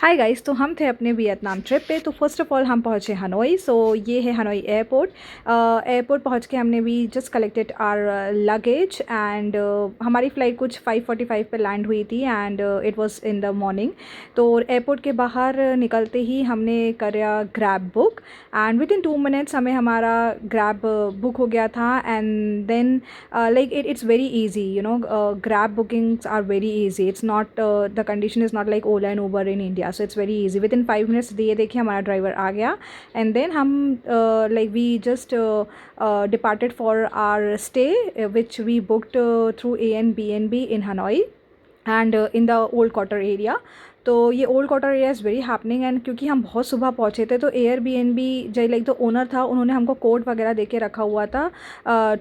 Hi guys, तो हम थे अपने वियतनाम ट्रिप पे। तो फर्स्ट ऑफ़ ऑल हम पहुँचे हनोई। सो ये है हनोई एयरपोर्ट। एयरपोर्ट पहुँच के हमने भी just collected our luggage and हमारी फ़्लाइट कुछ 5:45 पे लैंड हुई थी and it was in the morning. तो एयरपोर्ट के बाहर निकलते ही हमने करा Grab book and within 2 minutes हमें हमारा ग्रैब बुक हो गया था। And then like it's very easy, grab bookings are very easy. It's not the condition is not like Ola and Uber in India, so it's very easy. Within 5 minutes ये देखिए हमारा driver आ गया and then हम like we just departed for our stay which we booked through ANBNB in Hanoi and in the old quarter area. तो ये old quarter area is very happening and क्योंकि हम बहुत सुबह पहुँचे थे तो एयरबीएनबी जो लाइक द ओनर था उन्होंने हमको कोड वगैरह दे के रखा हुआ था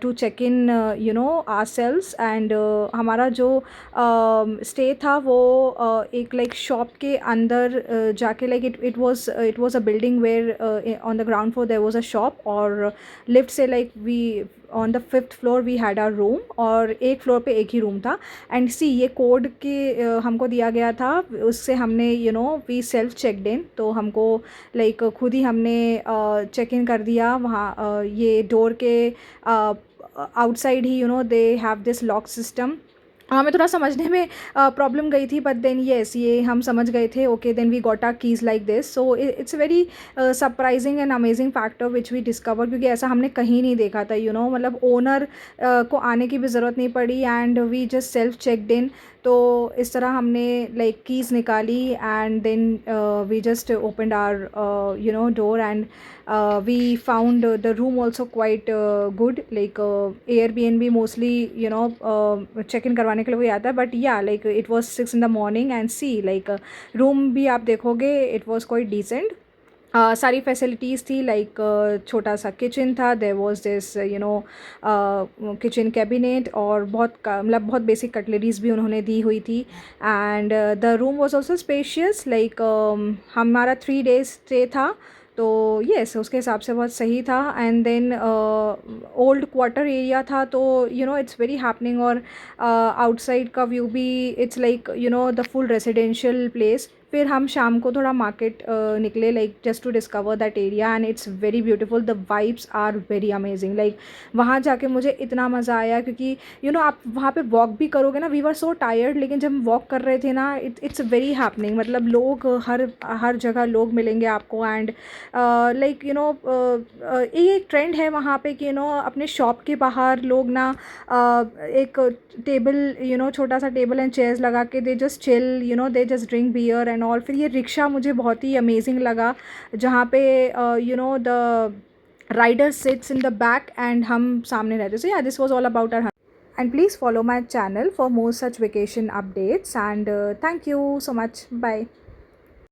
to check in ourselves. And हमारा जो स्टे था वो एक लाइक शॉप के अंदर जाके like it was a building where on the ground floor there was a shop और लिफ्ट से like we on the 5th floor we had our room और एक फ्लोर पे एक ही रूम था। एंड सी ये कोड के हमको दिया गया था, उससे हमने वी सेल्फ चेकड इन। तो हमको लाइक खुद ही हमने चेक इन कर दिया वहाँ ये डोर के outside he they have this lock system. हमें थोड़ा समझने में प्रॉब्लम गई थी बट देन येस ये हम समझ गए थे। Okay then we got our keys like this. So it's very surprising and amazing factor which we discover, क्योंकि ऐसा हमने कहीं नहीं देखा था। मतलब ओनर को आने की भी ज़रूरत नहीं पड़ी and we just self checked in. तो इस तरह हमने लाइक कीज़ निकाली and then we just opened our door and we found the room also quite good. Like Airbnb mostly check in करवाने के लिए वही आता है, but yeah like it was 6 in the morning and see like room भी आप देखोगे it was quite decent. सारी फैसिलिटीज़ थी लाइक छोटा सा किचन था, there was this kitchen cabinet और मतलब बहुत बेसिक कटलरीज भी उन्होंने दी हुई थी। And the room was also spacious like हमारा 3 days स्टे था तो येस उसके हिसाब से बहुत सही था। And then old quarter area था तो इट्स वेरी हैपनिंग और आउटसाइड का व्यू भी it's like the full residential place. फिर हम शाम को थोड़ा मार्केट निकले like just to discover that area and it's very beautiful. The vibes are very amazing. Like वहाँ जाके मुझे इतना मज़ा आया क्योंकि आप वहाँ पे वॉक भी करोगे ना, वी वर सो टायर्ड लेकिन जब हम वॉक कर रहे थे ना इट्स वेरी हैपनिंग। मतलब लोग हर जगह लोग मिलेंगे आपको एंड लाइक ये एक ट्रेंड है वहाँ पे कि अपने शॉप के बाहर लोग ना एक टेबल छोटा सा टेबल एंड चेयर्स लगा के they just chill they just drink beer and all. फिर ये रिक्शा मुझे बहुत ही अमेजिंग लगा जहाँ पे the rider sits in the back and हम सामने रहते। So yeah this was all about our and please follow my channel for more such vacation updates and thank you so much. Bye.